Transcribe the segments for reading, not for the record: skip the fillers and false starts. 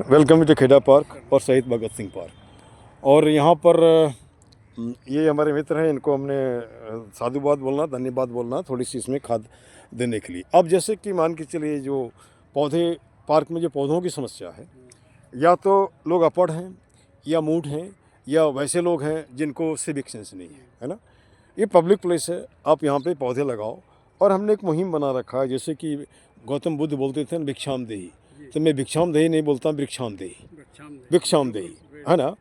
Welcome to Kheda park और शहीद Bhagat Singh park. और यहाँ पर ये हमारे मित्र हैं, इनको हमने साधुवाद बोलना, धन्यवाद बोलना थोड़ी सी इसमें खाद देने के लिए। अब जैसे कि मान के चलिए जो पौधे पार्क में जो पौधों की समस्या है, या तो लोग अपढ़ हैं या मूढ़ हैं या वैसे लोग हैं जिनको सिविक सेंस नहीं है ना। ये पब्लिक प्लेस है, आप यहाँ पे पौधे लगाओ। और हमने एक मुहिम बना रखा है, जैसे कि गौतम बुद्ध बोलते थे भिक्षाम देही, तो मैं भिक्षाम देही नहीं बोलता, वृक्षाम देही, भिक्षाम देही, है ना।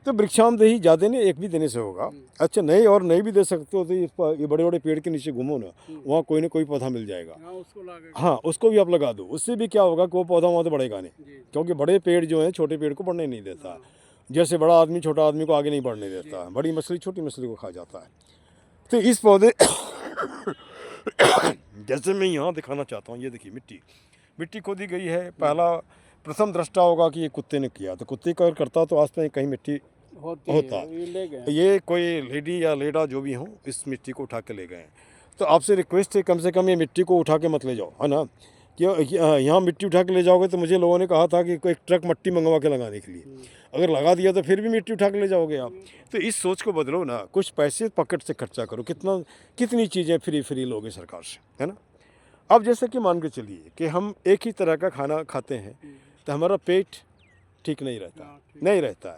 तो वृक्षाम देही ज़्यादा नहीं, एक भी देने से होगा। अच्छा, नहीं और नहीं भी दे सकते हो तो ये बड़े बड़े पेड़ के नीचे घूमो ना, वहाँ कोई ना कोई पौधा मिल जाएगा। हाँ, उसको भी आप लगा दो, उससे भी क्या होगा कि वो पौधा वहाँ तो बढ़ेगा नहीं, क्योंकि बड़े पेड़ जो हैं छोटे पेड़ को बढ़ने नहीं देता। जैसे बड़ा आदमी छोटा आदमी को आगे नहीं बढ़ने देता, बड़ी मछली छोटी मछली को खा जाता है। तो इस पौधे जैसे मैं यहाँ दिखाना चाहता हूँ, ये देखिए मिट्टी खोदी गई है। प्रथम दृष्टा होगा कि ये कुत्ते ने किया, तो कुत्ते का करता तो आज तक कहीं मिट्टी होता। ये कोई लेडी या लेडा जो भी हो, इस मिट्टी को उठा के ले गए। तो आपसे रिक्वेस्ट है, कम से कम ये मिट्टी को उठा के मत ले जाओ, है ना। कि यहाँ मिट्टी उठा के ले जाओगे तो मुझे लोगों ने कहा था कि कोई ट्रक मिट्टी मंगवा के लगाने के लिए, अगर लगा दिया तो फिर भी मिट्टी उठा के ले जाओगे आप। तो इस सोच को बदलो ना, कुछ पैसे पॉकेट से खर्चा करो। कितनी चीज़ें फ्री लोगे सरकार से, है ना। अब जैसे कि मान के चलिए कि हम एक ही तरह का खाना खाते हैं तो हमारा पेट ठीक नहीं रहता है।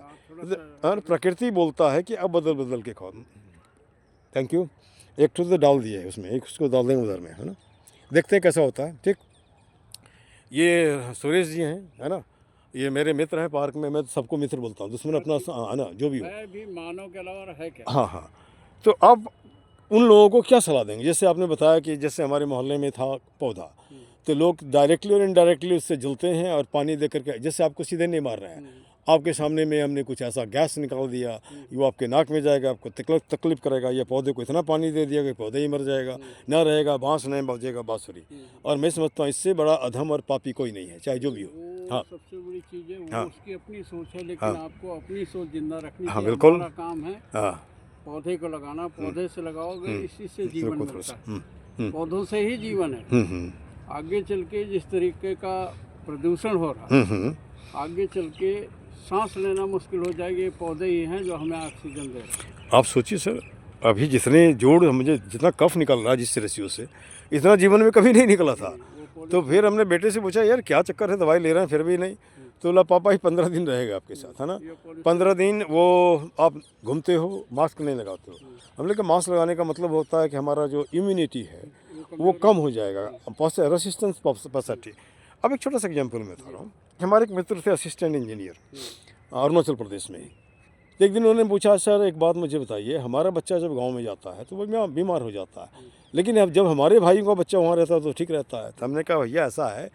और प्रकृति बोलता है कि अब बदल बदल के खाओ। Thank you. एक तो डाल दिया है उसमें, एक उसको डाल देंगे उधर में, है ना। देखते हैं कैसा होता है। ठीक, ये सुरेश जी हैं, है ना, ये मेरे मित्र हैं पार्क में। मैं तो सबको मित्र बोलता हूँ, दुश्मन अपना है ना, जो भी हो। मैं भी मानव के अलावा है क्या। हाँ। तो अब उन लोगों को क्या सलाह देंगे? जैसे आपने बताया कि जैसे हमारे मोहल्ले में था पौधा, तो लोग डायरेक्टली और इनडायरेक्टली उससे जलते हैं और पानी दे करके, जैसे आपको सीधे नहीं मार रहे हैं, आपके सामने में हमने कुछ ऐसा गैस निकाल दिया, वो आपके नाक में जाएगा, आपको तकलीफ करेगा। या पौधे को इतना पानी दे दिया कि पौधे ही मर जाएगा, ना रहेगा बांस, नहीं बजेगा बांसुरी। और मैं समझता हूँ इससे बड़ा अधम और पापी कोई नहीं है, चाहे जो भी हो। हाँ, सबसे बड़ी चीज़ है, हाँ, उसकी अपनी सोच है, लेकिन हाँ, आपको अपनी सोच जिंदा रखनी हाँ, चाहिए। बिल्कुल। हमारा काम है हाँ, पौधे को लगाना, पौधे से लगाओगे इसी से जीवन मिलता है, हम्म, पौधों से ही जीवन है। हम्म, आगे चल के जिस तरीके का प्रदूषण हो रहा है, आगे चल के सांस लेना मुश्किल हो जाएगी। ये पौधे ही हैं जो हमें ऑक्सीजन दे रहे हैं। आप सोचिए सर, अभी जितने जोड़ मुझे जितना कफ निकल रहा है जिस रस्सियों से, इतना जीवन में कभी नहीं निकला था। तो फिर हमने बेटे से पूछा, यार क्या चक्कर है, दवाई ले रहे हैं फिर भी नहीं। तो बोला पापा ही 15 दिन रहेगा आपके साथ, है ना। 15 दिन वो आप घूमते हो, मास्क नहीं लगाते हो। हमने कहा मास्क लगाने का मतलब होता है कि हमारा जो इम्यूनिटी है वो कम हो जाएगा, रेसिस्टेंस कैपेसिटी। अब एक छोटा सा एग्जाम्पल मैं बता रहा हूँ। हमारे एक मित्र थे असिस्टेंट इंजीनियर, अरुणाचल प्रदेश में ही। एक दिन उन्होंने पूछा, सर एक बात मुझे बताइए, हमारा बच्चा जब गांव में जाता है तो वो बीमार हो जाता है, लेकिन अब जब हमारे भाई का बच्चा वहाँ रहता है तो ठीक रहता है। तो हमने कहा भैया ऐसा है,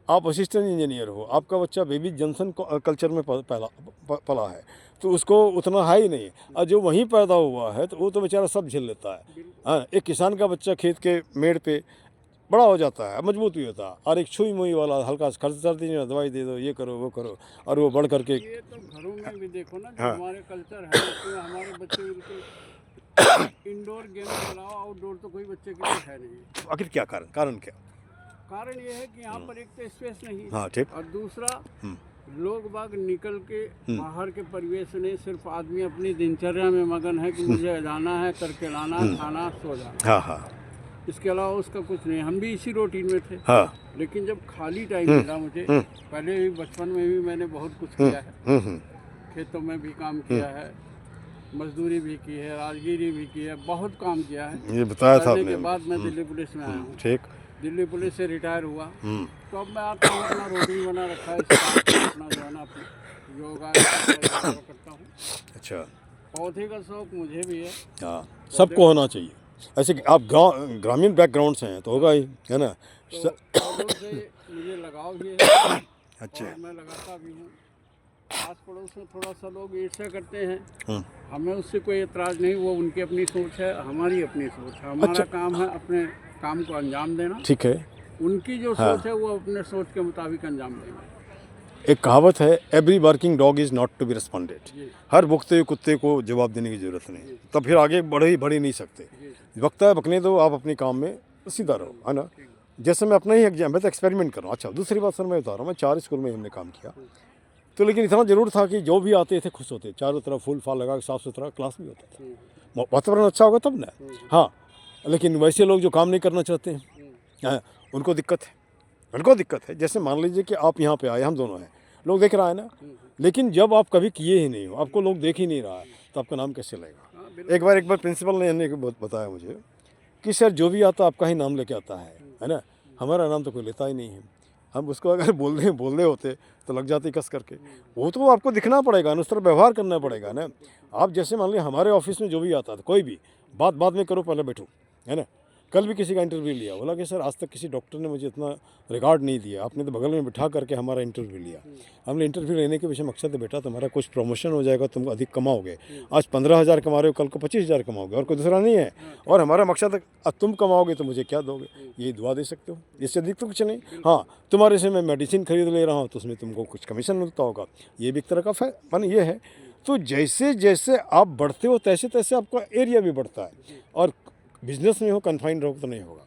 आप असिस्टेंट इंजीनियर हो, आपका बच्चा बेबी जॉनसन कल्चर में पला है, तो उसको उतना है ही नहीं। और जो वहीं पैदा हुआ है तो वो तो बेचारा सब झेल लेता है। हाँ, एक किसान का बच्चा खेत के मेड़ पे बड़ा हो जाता है, मजबूत भी होता है, और एक छुई मुई वाला हल्का सा खर्च करती है, दवाई दे दो, ये करो वो करो, और वो बढ़ करके। ये तो घरों में भी देखो ना, जो हाँ, हमारे कल्चर है उसमें हमारे बच्चे बिल्कुल इंडोर गेम के अलावा आउटडोर तो कोई बच्चे के लिए है नहीं। आखिर क्या कारण क्या? कारण ये है कि यहाँ पर एक तो स्पेस नहीं है, हाँ, ठीक। और दूसरा लोग बाग निकल के बाहर के परिवेश में, सिर्फ आदमी अपनी दिनचर्या में मगन है कि मुझे जाना है, करके लाना, खाना, सो जाना। हाँ, इसके अलावा उसका कुछ नहीं। हम भी इसी रूटीन में थे। हाँ, लेकिन जब खाली टाइम मिला मुझे, पहले भी बचपन में भी मैंने बहुत कुछ किया है, खेतों में भी काम किया है, मजदूरी भी की है, राजगिरी भी की है, बहुत काम किया है। ये बताया था आपने। के बाद मैं दिल्ली पुलिस में आया हूँ। ठीक। दिल्ली पुलिस से रिटायर हुआ, तो अब मैं आता हूँ, अपना रूटीन बना रखा है, अपना जो है ना, अपना योगा करता हूँ। अच्छा, पौधे का शौक मुझे भी है। हाँ, सबको होना चाहिए। ऐसे कि आप ग्रामीण बैकग्राउंड से हैं तो होगा ही, है ना। तो पौधों से मुझे लगाव भी है। अच्छा, और मैं लगाता भी हूँ। आस पड़ोस में थोड़ा सा लोग ईर्ष्या करते हैं, हमें उससे कोई एतराज़ नहीं, वो उनकी अपनी सोच है, हमारी अपनी सोच है। हमारा काम है अपने काम को अंजाम देना। ठीक है। उनकी जो सोच है वो अपने सोच के मुताबिक अंजाम देंगे। एक कहावत है, every working dog is not to be responded. हर भुगते हुए कुत्ते को जवाब देने की ज़रूरत नहीं, तब फिर आगे बढ़ ही नहीं सकते। बकता है बकने दो, आप अपने काम में सीधा रहो, है ना। जैसे मैं अपना ही एग्जाम, मैं तो एक्सपेरिमेंट कर रहा हूँ। अच्छा, दूसरी बात सर मैं बता रहा हूँ, मैं 4 स्कूल में हमने काम किया। तो लेकिन इतना ज़रूर था कि जो भी आते थे खुश होते, चारों तरफ फूल फाल लगा के साफ़ सुथरा क्लास भी होता था, वातावरण अच्छा होगा तब ना। हाँ, लेकिन वैसे लोग जो काम नहीं करना चाहते हैं, हाँ, उनको दिक्कत है, उनको दिक्कत है। जैसे मान लीजिए कि आप यहाँ पे आए, हम दोनों हैं, लोग देख रहा है ना, लेकिन जब आप कभी किए ही नहीं हो, आपको लोग देख ही नहीं रहा है, तो आपका नाम कैसे लगेगा। एक बार प्रिंसिपल ने बताया मुझे कि सर जो भी आता आपका ही नाम लेके आता है ना, हमारा नाम तो कोई लेता ही नहीं है। हम उसको अगर बोल रहे होते तो लग जाती कस करके। वो तो आपको दिखना पड़ेगा ना, उस तरह व्यवहार करना पड़ेगा ना। आप जैसे मान लीजिए हमारे ऑफिस में जो भी आता था, कोई भी बात बाद में करो, पहले बैठो, है ना। कल भी किसी का इंटरव्यू लिया, बोला कि सर आज तक किसी डॉक्टर ने मुझे इतना रिगार्ड नहीं दिया, आपने तो बगल में बिठा करके हमारा इंटरव्यू लिया। हमने इंटरव्यू लेने के पीछे मकसद है, बेटा तुम्हारा कुछ प्रमोशन हो जाएगा, तुम अधिक कमाओगे। आज 15,000 कमा रहे हो, कल को 25,000 कमाओगे, और कोई दूसरा नहीं है। और हमारा मकसद है अब तुम कमाओगे तो मुझे क्या दोगे, ये दुआ दे सकते हो, इससे अधिक तो कुछ नहीं। हाँ, तुम्हारे से मैं मेडिसिन खरीद ले रहा हूँ तो उसमें तुमको कुछ कमीशन मिलता होगा, ये भी एक तरह का फन ये है। तो जैसे जैसे आप बढ़ते हो तैसे तैसे आपका एरिया भी बढ़ता है। और बिजनेस में हो, कन्फाइंड रहो तो नहीं होगा।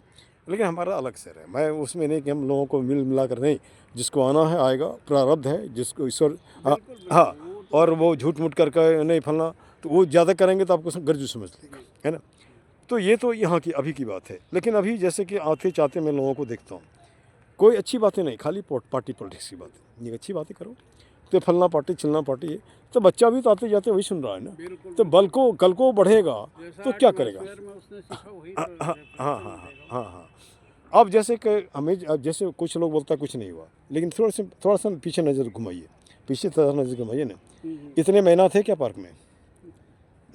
लेकिन हमारा अलग से है, मैं उसमें नहीं कि हम लोगों को मिल मिला कर नहीं, जिसको आना है आएगा, प्रारब्ध है जिसको ईश्वर। हाँ, और वो झूठ मूठ करके नहीं फलना, तो वो ज़्यादा करेंगे तो आपको गर्जू समझ लेगा, है ना। तो ये तो यहाँ की अभी की बात है। लेकिन अभी जैसे कि आते चाहते मैं लोगों को देखता हूँ, कोई अच्छी बातें नहीं, खाली पार्टी पॉलिटिक्स की बातें। ये अच्छी बातें करो तो फलना पार्टी चिलना पार्टी है, तो बच्चा भी तो आते जाते वही सुन रहा है ना। तो कल को बढ़ेगा तो क्या करेगा। हाँ हाँ हाँ हाँ। अब जैसे कि हमें, अब जैसे कुछ लोग बोलता है कुछ नहीं हुआ, लेकिन थोड़ा सा पीछे नज़र घुमाइए, नज़र घुमाइए ना। इतने महीना थे क्या पार्क में,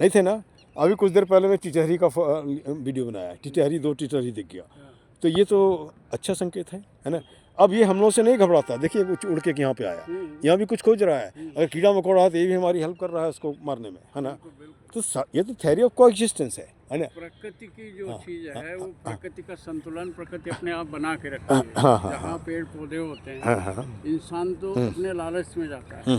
नहीं थे ना। अभी कुछ देर पहले मैं टिटहरी का वीडियो बनाया, टिटहरी 2 टिटहरी दिख गया, तो ये तो अच्छा संकेत है ना। अब ये हम लोग से नहीं घबराता, देखिए कुछ उड़ के यहाँ पे आया, यहाँ भी कुछ खोज रहा है। अगर कीड़ा मकोड़ा है तो ये भी हमारी हेल्प कर रहा है उसको मारने में, है ना। तो ये तो थ्योरी ऑफ कोएग्जिस्टेंस है ना। प्रकृति की जो चीज है वो प्रकृति का संतुलन प्रकृति अपने आप बना के रखती है। जहाँ पेड़ पौधे होते हैं, इंसान तो अपने लालच में जाता है,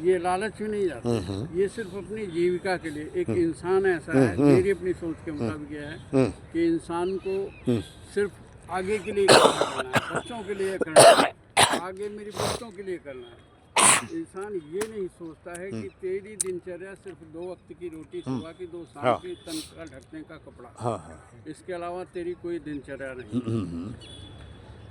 ये लालच में नहीं जाता, ये सिर्फ अपनी जीविका के लिए। एक इंसान ऐसा है, मेरी अपनी सोच के मुताबिक यह है कि इंसान को सिर्फ आगे के लिए करना है, बच्चों के लिए करना है, आगे मेरे बच्चों के लिए करना है। इंसान ये नहीं सोचता है कि तेरी दिनचर्या सिर्फ 2 वक्त की रोटी, सुबह की 2, शाम की, तन का ढकने का कपड़ा, इसके अलावा तेरी कोई दिनचर्या नहीं।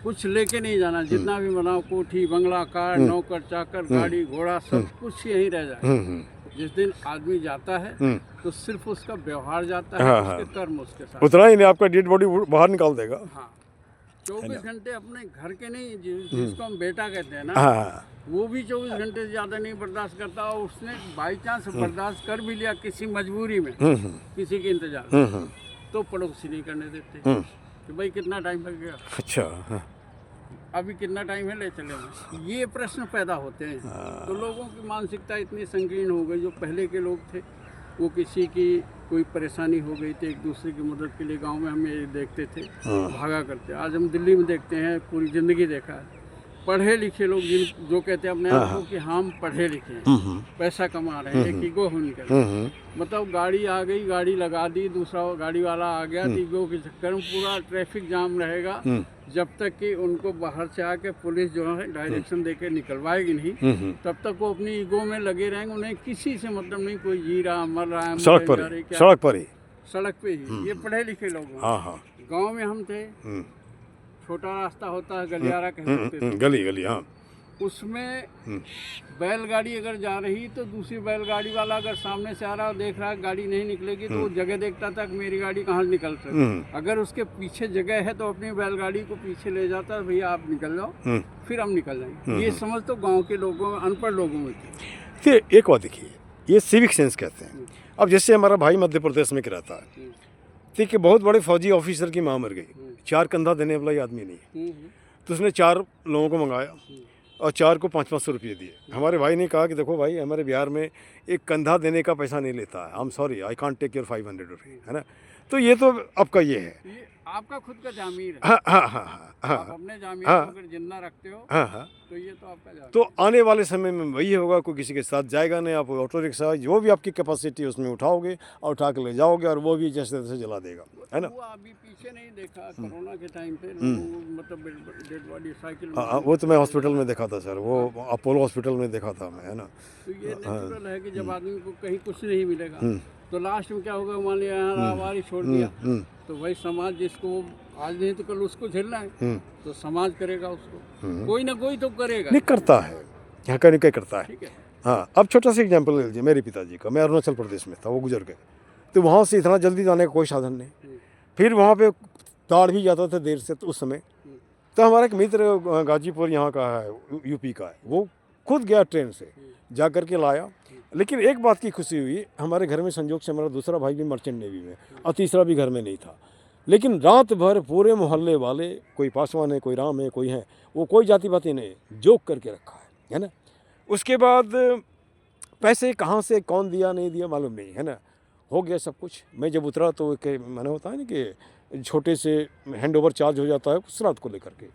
कुछ लेके नहीं जाना, जितना भी बनाओ, कोठी बंगला कार नौकर चाकर गाड़ी घोड़ा सब कुछ यहीं रह जाए। जिस दिन आदमी जाता है तो सिर्फ उसका व्यवहार जाता है, उसके कर्म उसके साथ, उतना ही नहीं, आपका डेड बॉडी बाहर निकाल देगा। हाँ, 24 घंटे अपने घर के नहीं, जिसको हम बेटा कहते हैं ना, वो भी 24 घंटे से ज़्यादा नहीं बर्दाश्त करता। और उसने बाई चांस बर्दाश्त कर भी लिया किसी मजबूरी में, किसी के इंतजार, तो पड़ोसी नहीं करने देते कि भाई कितना टाइम लग गया, अच्छा अभी कितना टाइम है, ले चले। ये प्रश्न पैदा होते हैं। तो लोगों की मानसिकता इतनी संकीर्ण हो गई। जो पहले के लोग थे वो किसी की कोई परेशानी हो गई तो एक दूसरे की मदद के लिए गांव में हम ये देखते थे, भागा करते। आज हम दिल्ली में देखते हैं, पूरी ज़िंदगी देखा है, पढ़े लिखे लोग जो कहते हैं अपने आप को कि हम पढ़े लिखे हैं, पैसा कमा रहे हैं, एक ईगो हो निकल, मतलब गाड़ी आ गई, गाड़ी लगा दी, दूसरा गाड़ी वाला आ गया, तो ईगो के चक्कर में पूरा ट्रैफिक जाम रहेगा जब तक कि उनको बाहर से आके पुलिस जो है डायरेक्शन देके निकलवाएगी नहीं, तब तक वो अपनी ईगो में लगे रहेंगे। उन्हें किसी से मतलब नहीं, कोई जी रहा मर रहा है, सड़क पर ही। ये पढ़े लिखे लोग हैं। गाँव में हम थे, छोटा रास्ता होता है, गलियारा कह सकते थे, गली हाँ, उसमें बैलगाड़ी अगर जा रही तो दूसरी बैलगाड़ी वाला अगर सामने से आ रहा और देख रहा है गाड़ी नहीं निकलेगी तो वो जगह देखता था कि मेरी गाड़ी कहाँ निकल सकती। अगर उसके पीछे जगह है तो अपनी बैलगाड़ी को पीछे ले जाता, भैया आप निकल जाओ, फिर हम निकल जाएंगे। ये समझ तो गांव के लोगों में, अनपढ़ लोगों में थी। फिर एक बात देखिए, ये सिविक सेंस कहते हैं। अब जैसे हमारा भाई मध्य प्रदेश में रहता है, ठीक है, बहुत बड़े फौजी ऑफिसर की माँ मर गई, 4 कंधा देने वाला आदमी नहीं, तो उसने 4 लोगों को मंगाया और 4 को 500-500 रुपये दिए। हमारे भाई ने कहा कि देखो भाई, हमारे बिहार में एक कंधा देने का पैसा नहीं लेता है, I am sorry, I can't take your 500 रुपये, है ना। तो ये तो आपका ये है। ये आपका खुद का जामीर है। हाँ हाँ हाँ हाँ आप हाँ अपने जामीर हाँ। को अगर जिंदा रखते हो हाँ हाँ। तो ये तो आपका जामीर तो आने वाले समय में वही होगा, कोई किसी के साथ जाएगा नहीं, आप ऑटो रिक्शा जो भी आपकी कैपेसिटी है उसमें उठाओगे और उठा के ले जाओगे, और वो भी जैसे तैसे जला देगा, है ना। वो अभी पीछे नहीं देखा कोरोना के टाइम पे लोग मतलब डेड बॉडी साइकिल में हाँ, वो तो मैं हॉस्पिटल में देखा था सर, वो अपोलो हॉस्पिटल में देखा था मैं, है ना। तो ये नेचुरल है कि जब आदमी को कहीं कुछ नहीं मिलेगा तो लास्ट में क्या होगा, मान लिया यहाँ आवारी छोड़ दिया तो वही समाज जिसको आज नहीं तो कल उसको झेलना है तो समाज करेगा उसको, कोई ना कोई तो करेगा। नहीं करता है, यहाँ का नहीं कहीं करता है। ठीक है। हाँ, अब छोटा सा एग्जाम्पल ले लीजिए मेरे पिताजी का। मैं अरुणाचल प्रदेश में था, वो गुजर गए, तो वहाँ से इतना जल्दी जाने का कोई साधन नहीं। फिर वहाँ पे ताड़ भी जाता था देर से, तो उस समय तो हमारा एक मित्र गाजीपुर यहाँ का है, यूपी का है, वो खुद गया ट्रेन से, जा कर के लाया। लेकिन एक बात की खुशी हुई, हमारे घर में संजोग से हमारा दूसरा भाई भी मर्चेंट नेवी में और तीसरा भी घर में नहीं था। लेकिन रात भर पूरे मोहल्ले वाले, कोई पासवान है, कोई राम है, कोई है, वो कोई जाति बाती नहीं, जोक करके रखा है ना। उसके बाद पैसे कहाँ से कौन दिया नहीं दिया मालूम नहीं, है ना। हो गया सब कुछ। मैं जब उतरा तो मैंने होता है ना कि छोटे से हैंड ओवर चार्ज हो जाता है उस रात को लेकर के।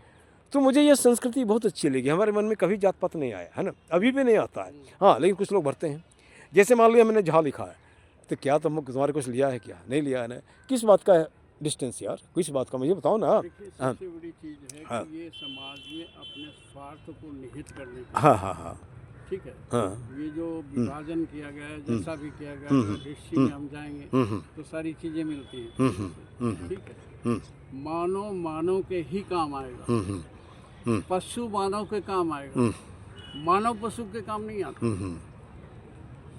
तो मुझे ये संस्कृति बहुत अच्छी लगी। हमारे मन में कभी जात पात नहीं आया, है ना, अभी भी नहीं आता है। हाँ, लेकिन कुछ लोग भरते हैं। जैसे मान लिया मैंने जहाँ लिखा है, तो क्या तुम्हारे कुछ लिया है, क्या नहीं लिया है ना, किस बात का है डिस्टेंस यार, किस बात का मुझे बताओ ना। देखिए सबसे बड़ी चीज़ है कि ये समाज में अपने स्वार्थ को निहित करने की, हाँ हाँ हाँ ठीक है। हाँ। ये जो विभाजन किया गया है, जैसा भी किया गया है, हिस्ट्री में हम जाएंगे तो सारी चीज़ें मिलती हैं, ठीक है। मानव के ही काम आएगा, पशु मानव के काम आएगा, मानव पशु के काम नहीं आता।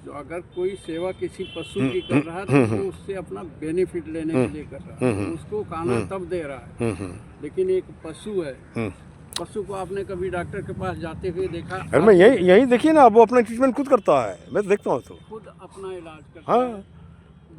जो अगर कोई सेवा किसी पशु की कर रहा है तो वो उससे अपना बेनिफिट लेने के लिए कर रहा है, उसको खाना तब दे रहा है। लेकिन एक पशु है, पशु को आपने कभी डॉक्टर के पास जाते हुए देखा? अरे मैं यही देखिए ना, वो अपना ट्रीटमेंट खुद करता है, मैं देखता हूँ तो खुद अपना इलाज करता हाँ। है,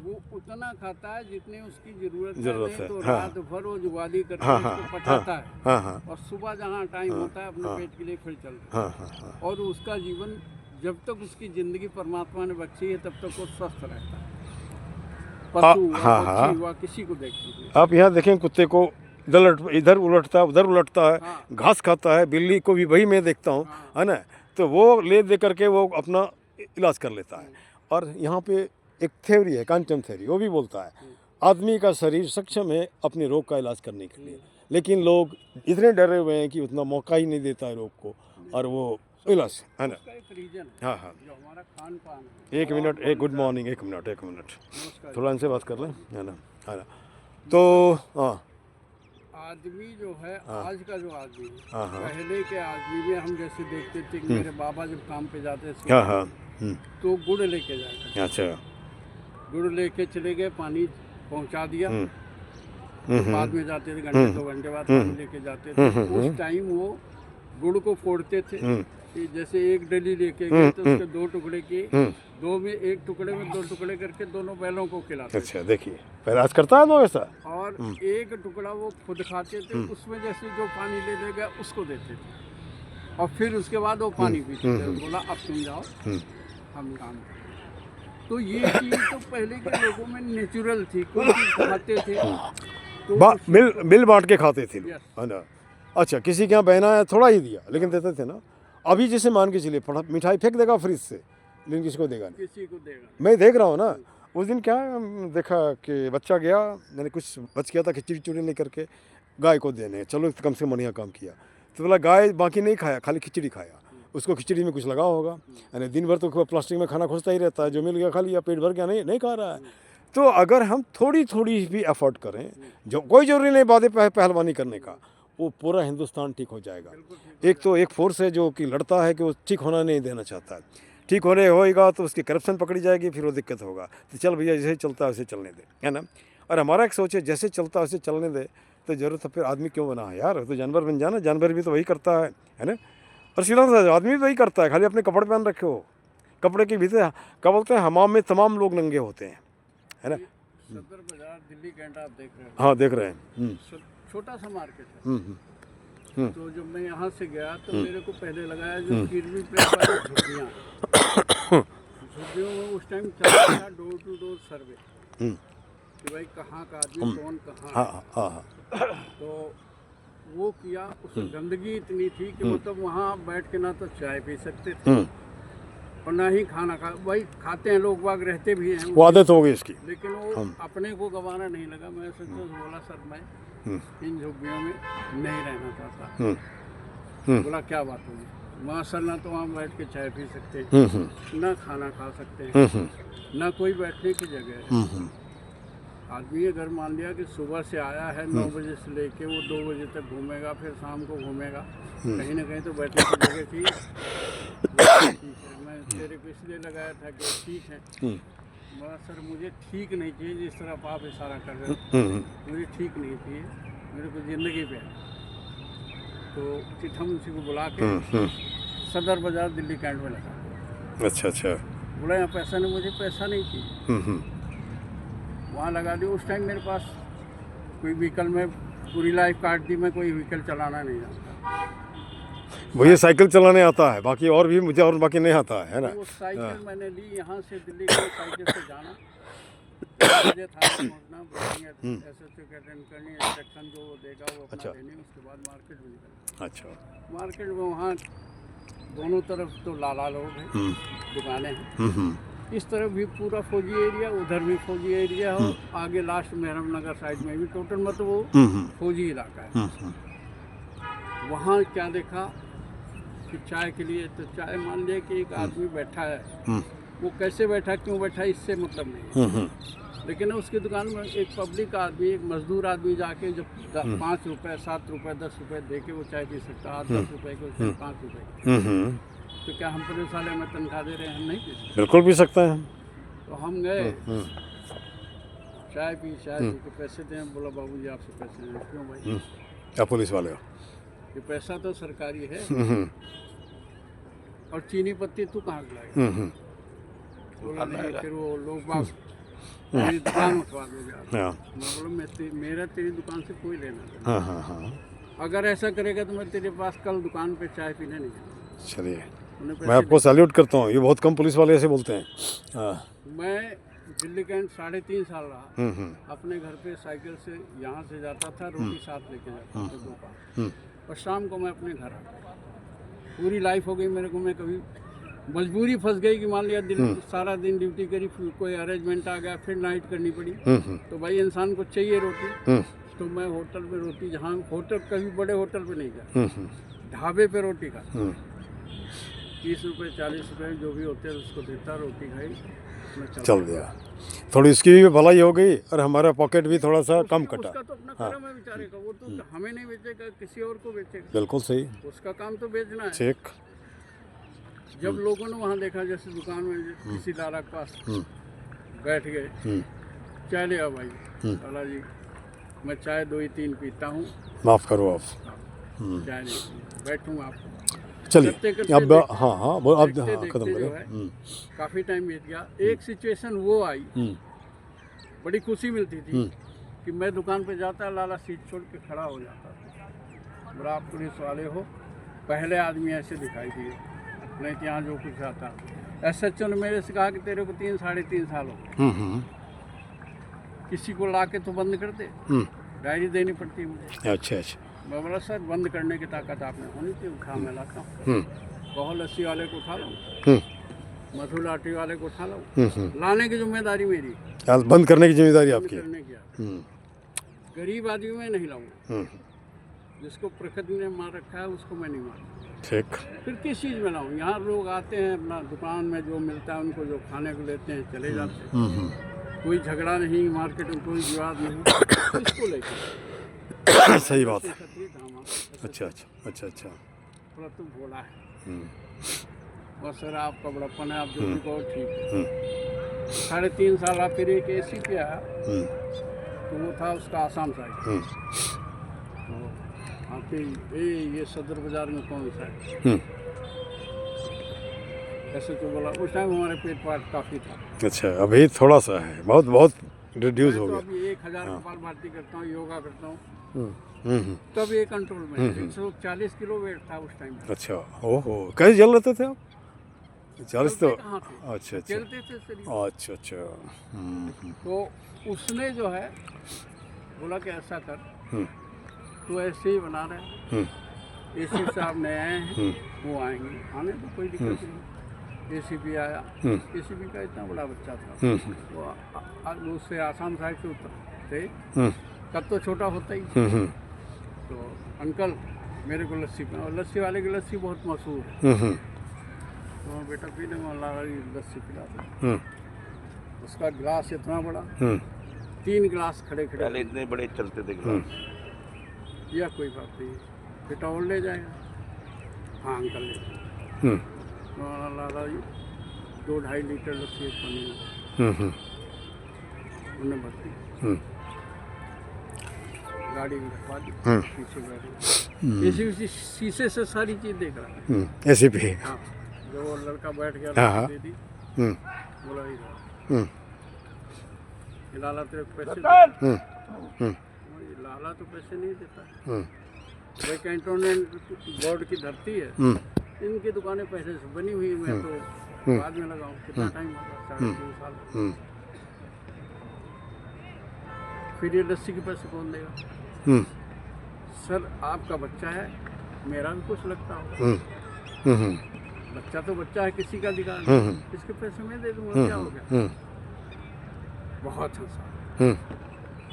वो उतना खाता है जितनी उसकी जरूरत है। तो हाँ। रात भर वो जुगाली करके हाँ, उसको पचाता है, हाँ हाँ और सुबह जहाँ टाइम होता है अपने पेट के लिए फिर चलता है। हाँ हाँ। और उसका जीवन, जब तक उसकी जिंदगी परमात्मा ने बख्शी है तब तक वो स्वस्थ रहता है। पशु हुआ, पक्षी हुआ, किसी को देख लीजिए आप यहाँ देखें, कुत्ते को इधर उलटता है, उधर उलटता है, हाँ। घास खाता है, बिल्ली को भी वही मैं देखता हूँ, है ना। तो वो ले दे करके वो अपना इलाज कर लेता है। और यहाँ पे एक थ्योरी है, क्वांटम थ्योरी, वो भी बोलता है आदमी का शरीर सक्षम है अपने रोग का इलाज करने के लिए, लेकिन लोग इतने डरे हुए हैं कि उतना मौका ही नहीं देता है रोग को, और वो इलाज, है ना। उसका एक रीजन है, हाँ हाँ। जो हमारा खान पान है। एक मिनट, एक गुड मॉर्निंग, एक मिनट थोड़ा इनसे बात कर लें, है ना। तो हाँ, आदमी जो है आज का जो आदमी है, पहले के आदमी में हम जैसे देखते थे कि मेरे बाबा जब काम पे जाते थे हाँ हाँ तो गुड़ लेके जाते, अच्छा, गुड़ लेके चले गए, पानी पहुंचा दिया, बाद में जाते थे घंटे 2 घंटे बाद पानी लेके जाते थे। उस टाइम वो गुड़ को फोड़ते थे कि जैसे एक डली लेके गए तो उसके 2 टुकड़े किए, 2 में 1 टुकड़े में 2 टुकड़े करके दोनों बैलों को खिलाते। अच्छा, देखिए पहले आज करता है लोग ऐसा। और 1 टुकड़ा वो खुद खाते थे, उसमें जैसे जो पानी ले लेगा उसको देते थे, और फिर उसके बाद वो पानी पीते थे। बोला अब तुम जाओ, हम काम करें। तो ये चीज़ तो पहले के लोगों में नेचुरल थी, कोई चीज़ खाते थे तो मिल बांट के खाते थे, Yes. है ना। अच्छा, किसी के यहाँ बहना है थोड़ा ही दिया, लेकिन देते थे ना। अभी जैसे मान के चलिए मिठाई फेंक देगा फ्रिज से, लेकिन किसी को देगा नहीं। किसी को देगा। मैं देख रहा हूँ ना, उस दिन क्या देखा कि बच्चा गया, मैंने कुछ बच गया था खिचड़ी चूड़ी लेकर के गाय को देने, चलो कम से कम बढ़िया काम किया। तो बोला गाय बाकी नहीं खाया, खाली खिचड़ी खाया, उसको खिचड़ी में कुछ लगा होगा, यानी दिन भर तो प्लास्टिक में खाना खोजता ही रहता है, जो मिल गया खा लिया, पेट भर गया, नहीं खा रहा है। तो अगर हम थोड़ी थोड़ी भी एफर्ट करें, जो कोई ज़रूरी नहीं बातें पहलवानी करने का, वो पूरा हिंदुस्तान ठीक हो जाएगा। एक तो एक फोर्स है जो कि लड़ता है कि वो ठीक होना नहीं देना चाहता है, ठीक होने होएगा तो उसकी करप्शन पकड़ी जाएगी, फिर वो दिक्कत होगा। तो चल भैया जैसे चलता है वैसे चलने दे, है ना। और हमारा एक सोच है जैसे चलता है वैसे चलने दे, तो ज़रूरत है फिर आदमी क्यों बना है यार, तो जानवर बन जाना, जानवर भी तो वही करता है ना। और सीधा सा आदमी भी वही करता है, खाली अपने कपड़े पहन रखे हो, कपड़े के भीतर क्या बोलते हैं, हमाम में तमाम लोग नंगे होते हैं, है ना। सदर बाजार दिल्ली कैंट आप देख रहे हैं। हाँ देख रहे हैं। छोटा सा मार्केट है। तो जब मैं यहाँ से गया तो मेरे को पहले लगाया जो किरवी प्लेट वाली झुग्गियाँ, झुग्गियों में उस टाइम चल रहा था डोर टू डोर सर्वे। कि भाई कहाँ का आदमी कौन कहाँ हाँ है। हाँ हाँ तो वो किया, उसमें गंदगी इतनी थी कि मतलब वहाँ बैठ के ना तो चाय पी सकते थे और ना ही खाना खा, भाई खाते हैं लोग बाग, रहते भी हैं, वो आदत हो गई इसकी। लेकिन वो अपने को गंवाना नहीं लगा। मैं सच्चे से बोला सर मैं इन झुग्गियों में नहीं रहना चाहता। बोला क्या बात होगी, माशाल्लाह तो वहाँ बैठ के चाय पी सकते हैं, ना खाना खा सकते हैं, ना कोई बैठने की जगह है। आदमी अगर मान लिया कि सुबह से आया है 9 बजे से लेके वो 2 बजे तक घूमेगा, फिर शाम को घूमेगा, कहीं ना कहीं तो बैठने की जगह चाहिए। ठीक है, मैं तेरे को इसलिए लगाया था कि ठीक है। बोला सर मुझे ठीक नहीं चाहिए जिस तरह आप इशारा कर रहे हो, मुझे ठीक नहीं चाहिए, मेरे को ज़िंदगी पे है। तो चिट्ठा मुंशी को बुला के सदर बाज़ार दिल्ली कैंट में लगा। अच्छा अच्छा। बोला यहाँ पैसा नहीं, मुझे पैसा नहीं चाहिए। वहाँ लगा दी। उस टाइम मेरे पास कोई व्हीकल में पूरी लाइफ काट दी, मैं कोई व्हीकल चलाना नहीं जानता। मुझे साइकिल चलाने आता है, बाकी और भी मुझे और बाकी नहीं आता है ना। वो साइकिल मैंने ली यहाँ से दिल्ली के साइकिल से जाना, 2 बजे थाने पहुँचना, SHO के अटेंड करनी, इंस्ट्रक्शन जो वो देगा वो अपना देनी, उसके बाद मार्केट में निकलना। अच्छा। मार्केट में वहाँ दोनों तरफ तो लाला लोग हैं, दुकानें हैं, इस तरफ भी पूरा फौजी एरिया, उधर भी फौजी एरिया हो, आगे लास्ट मेहरम नगर साइड में भी टोटल मतलब वो फौजी इलाका है। वहाँ क्या देखा कि चाय के लिए, तो चाय मान लिया कि एक आदमी बैठा है, वो कैसे बैठा क्यों बैठा इससे मतलब नहीं है, लेकिन उसकी दुकान में एक पब्लिक आदमी, एक मजदूर आदमी जाके जब 5 रुपए 7 रुपए 10 रुपए दे के वो चाय पी सकता है, 10 रुपए को 5 रुपए, तो क्या हम पुलिस वाले में तनख्वाह दे रहे हैं, हम नहीं पी सकते? बिल्कुल पी सकते हैं। तो हम गए, चाय पी के पैसे दें, बोला बाबूजी आपसे पैसे दें। क्यों भाई? क्या पुलिस वाले हो? ये पैसा तो सरकारी है और चीनी पत्ती तू कहाँ से लाएगा? बोला नहीं, फिर वो लोग बाग मेरी दुकान उठवा दोगे आप। मैं बोला मेरा तेरी दुकान से कोई लेना नहीं, अगर ऐसा करेगा तो मैं तेरे पास कल दुकान पे चाय पीने नहीं आऊँगा। चलिए, मैं आपको सैल्यूट करता हूँ, ये बहुत कम पुलिस वाले ऐसे बोलते हैं। मैं दिल्ली कैंट 3.5 साल रहा, अपने घर पे साइकिल से यहाँ से जाता था, रोटी साथ लेके जाता था दोपहर, और शाम को मैं अपने घर आता। पूरी लाइफ हो गई मेरे को, मैं कभी मजबूरी फंस गई कि मान लिया दिन सारा दिन ड्यूटी करी, कोई अरेंजमेंट आ गया, फिर नाइट करनी पड़ी, तो भाई इंसान को चाहिए रोटी। तो मैं होटल में रोटी, जहाँ होटल, कभी बड़े होटल पे नहीं गया, ढाबे पे रोटी खा, 30 रुपये 40 रुपये जो भी होते हैं उसको देता, रोटी खाई, चल दिया। थोड़ी इसकी भी भलाई हो गई और हमारा पॉकेट भी थोड़ा सा कम कटा। उसका तो अपना कर्म है बेचारे का, वो तो हमें नहीं बेचेगा, किसी और को बेचेगा। बिल्कुल सही, उसका काम तो बेचना है। ठीक। जब लोगों ने वहाँ देखा, जैसे दुकान में किसी लाला के पास बैठ गए, चाय ले आओ भाई, लाला जी मैं चाय 2 ही 3 पीता हूँ, माफ़ करो आप, चाय नहीं बैठूँगा आपको। चलिए अब हाँ वो अब खत्म करें। काफ़ी टाइम बीत गया, एक सिचुएशन वो आई, बड़ी खुशी मिलती थी कि मैं दुकान पे जाता, लाला सीट छोड़ के खड़ा हो जाता। बोला आप पुलिस वाले हो? पहले आदमी ऐसे दिखाई दिए, नहीं तो यहाँ जो कुछ आता। SHO ने मेरे से कहा कि तेरे को 3 साढ़े 3 साल हो, किसी को ला के तो बंद कर दे, डायरी देनी पड़ती है मुझे। अच्छा अच्छा। मैं बोला सर बंद करने की ताकत आपने होनी चाहिए, उठा मैं लाता हूँ। कहो लस्सी वाले को उठा लो, मधु लाठी वाले को उठा लो, लाने की जिम्मेदारी मेरी, बंद करने की जिम्मेदारी आपकी। करने की गरीब आदमी मैं नहीं लाऊंगा, जिसको प्रकृति ने मार रखा है उसको मैं नहीं मारूंगा। ठीक। फिर किस चीज़ में लाऊं? यहाँ लोग आते हैं, अपना दुकान में जो मिलता है उनको जो खाने को लेते हैं चले जाते हैं, कोई झगड़ा नहीं, मार्केट में कोई विवाद नहीं, इसको लेकर सही बात है। अच्छा अच्छा अच्छा अच्छा। थोड़ा तो भोला है और सर आपका बड़प्पन है, आप जो भी कहो ठीक है। 3.5 साल आप फिर एक AC पे आया, तो वो था उसका आसाम साइड, आते ये सदर बाजार में कौन सा है, ऐसे तो बोला। उस टाइम हमारे पेट पाट काफ़ी था। अच्छा, अभी थोड़ा सा है, बहुत बहुत रिड्यूस हो गया। अभी 1000 कपाल भाती करता हूँ, योगा करता हूँ, तब ये कंट्रोल में 140 किलो वेट था उस टाइम। अच्छा, ओहो, कैसे जल रहते थे आप? 40 तो कहाँ थे? अच्छा अच्छा चलते थे शरीर। अच्छा अच्छा। तो उसने जो है बोला कि ऐसा कर, हम्म, तो ऐसे ही बना रहे हम्म, एसी साहब नए आए हैं, हम्म, वो आएंगे, आने तो कोई दिक्कत नहीं। एसीपी आया, हम्म, एसीपी का इतना बड़ा बच्चा था, हम्म, वो उससे आसाम साइड से उतरते, हम्म, कब तो छोटा होता ही। हम्म, तो अंकल मेरे को लस्सी पिलाओ, लस्सी वाले की लस्सी बहुत मशहूर है, हम्म, तो बेटा पीने में लस्सी पिला दो। हम्म, उसका गिलास इतना बड़ा, हम्म, 3 गिलास खड़े खड़े, पहले इतने बड़े चलते थे गिलास। या कोई बात नहीं, बेटा और ले जाएगा। हाँ अंकल ले जाएगा। हम्म, लाला जी 2-2.5 लीटर लस्सी एक पन्नी में हम्म, उन्हें भरती, हम्म, गाड़ी में रखवा दी, हम्म, पीछे गाड़ी, इसी शीशे से सारी चीज़ देख रहा है। ऐसे भी है। हाँ, जो वो लड़का बैठ गया हाँ, हाँ। लस्सी दे दी, हम्म, बोला इधर हम्म, ये लाला तेरे को पैसे हम्म, हम्म, ये लाला तो पैसे नहीं देता है, हम्म, भाई कैंटोनमेंट बोर्ड की धरती है, हम्म, इनकी दुकानें पहले से बनी हुई है, मैं तो बाद में लगाऊँ, कितना टाइम होगा, 3.5 साल। हम्म, फिर ये लस्सी के पैसे कौन देगा? हम्म, सर आपका बच्चा है, मेरा भी कुछ लगता होगा, हम्म, हम्म, बच्चा तो बच्चा है, किसी का अधिकार हम्म, नहीं, इसके पैसे मैं दे दूंगा, क्या हो गया? हम्म, बहुत हंसा, हम्म,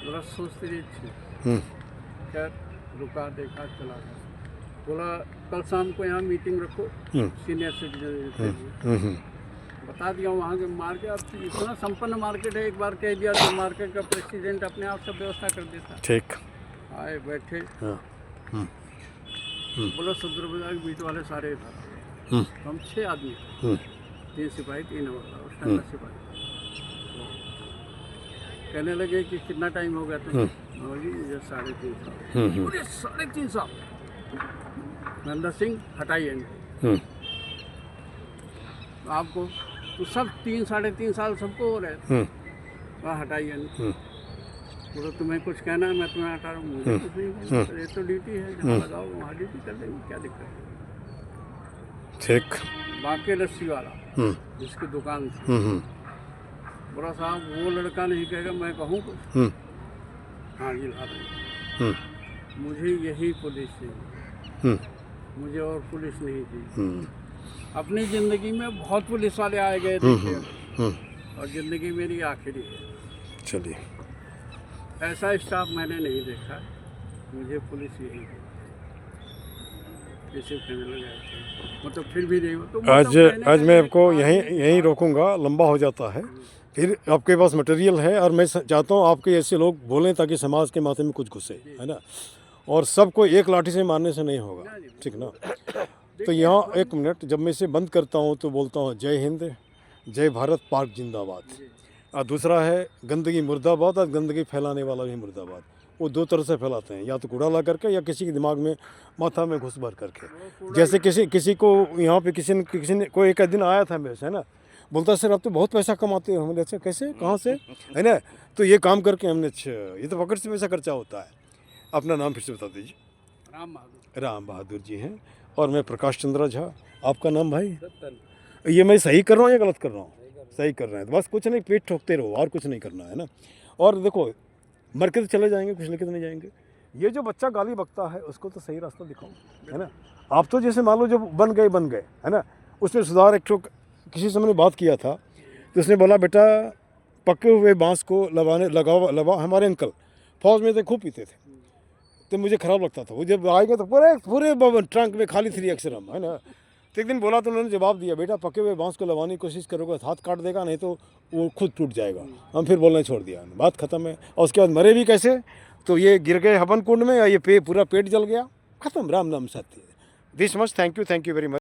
बोला सोचते रही अच्छी, हम्म, क्या रुका देखा चला गया, बोला कल शाम को यहाँ मीटिंग रखो सीनियर सिटीजन के लिए। हम्म, बता दिया वहाँ के मार्केट, अब इतना संपन्न मार्केट है, एक बार कह दिया तो मार्केट का प्रेसिडेंट अपने आप सब व्यवस्था कर देता। ठीक। आए बैठे, हाँ, बोला 17 बाजार के बीच वाले सारे था, हम्म, हम 6 आदमी थे, हम्म, 3 सिपाही 3 हवलदार, उस टाइम का सिपाही। कहने लगे कि कितना टाइम हो गया तुम? जी मुझे 3.5 साल। मुझे 3.5 साल। महेंद्र सिंह हटाइए इनको। आपको तो सब 3-3.5 साल सबको हो रहे थे, वहाँ हटाइए इनको। बोलो तुम्हें कुछ कहना है, मैं तुम्हें हटा रहा हूँ, मुझे कुछ नहीं कहना, ये तो ड्यूटी है, जहाँ लगाओ वहाँ ड्यूटी कर देंगे, क्या दिक्कत है? ठीक। बाकी लस्सी वाला जिसकी दुकान थी, बोला साहब वो लड़का नहीं कहेगा, मैं कहूँ कुछ? हाँ जी ला रहे, मुझे यही पुलिस चाहिए, मुझे और पुलिस नहीं चाहिए। अपनी ज़िंदगी में बहुत पुलिस वाले आए गए थे, और ज़िंदगी मेरी आखिरी है। चलिए, ऐसा स्टाफ मैंने नहीं देखा, मुझे पुलिस यही है। ऐसे कहने लगा, मतलब फिर भी नहीं हो तो आज मैं आपको यहीं रोकूंगा, लंबा हो जाता है। फिर आपके पास मटेरियल है, और मैं चाहता हूँ आपके ऐसे लोग बोलें ताकि समाज के माथे में कुछ घुसे, है ना। और सबको एक लाठी से मारने से नहीं होगा, ठीक ना। तो यहाँ 1 मिनट, जब मैं इसे बंद करता हूँ तो बोलता हूँ जय हिंद, जय भारत, पाक जिंदाबाद। और दूसरा है गंदगी मुर्दाबाद, और गंदगी फैलाने वाला भी मुर्दाबाद। वो 2 तरह से फैलाते हैं, या तो कूड़ा ला करके, या किसी के दिमाग में माथा में घुस भर करके। जैसे किसी को यहाँ पे किसी ने कोई एक दिन आया था मेरे से, है ना, बोलता सर आप तो बहुत पैसा कमाते हो। हमने अच्छा कैसे, कहाँ से, है ना। तो ये काम करके हमने, अच्छा ये तो पकड़ से पैसा खर्चा होता है। अपना नाम फिर से बता दीजिए। राम बहादुर जी हैं, और मैं प्रकाश चंद्रा झा। आपका नाम भाई? ये मैं सही कर रहा हूँ या गलत कर रहा हूँ? सही कर रहे हैं तो बस कुछ नहीं, पेट ठोकते रहो, और कुछ नहीं करना है ना। और देखो, मर के तो चले जाएंगे, कुछ लेके तो नहीं जाएंगे। ये जो बच्चा गाली बकता है उसको तो सही रास्ता दिखाओ, है ना। आप तो जैसे मान लो जो बन गए, है ना, उसमें सुधार। एक किसी से मैंने बात किया था, तो उसने बोला बेटा पके हुए बांस को लगाओ। हमारे अंकल फौज में थे, खूब पीते थे, तो मुझे ख़राब लगता था। वो जब आएंगे तो पूरे ट्रंक में खाली 3 अक्षरम, है ना। तो एक दिन बोला तो उन्होंने जवाब दिया, बेटा पके हुए बांस को लगाने की कोशिश करोगे हाथ काट देगा, नहीं तो वो खुद टूट जाएगा। हम फिर बोलना छोड़ दिया, बात ख़त्म है। और उसके बाद मरे भी कैसे, तो ये गिर गए हवन कुंड में, या ये पूरा पेट जल गया, ख़त्म। राम नाम सत्य। This much, thank you very much.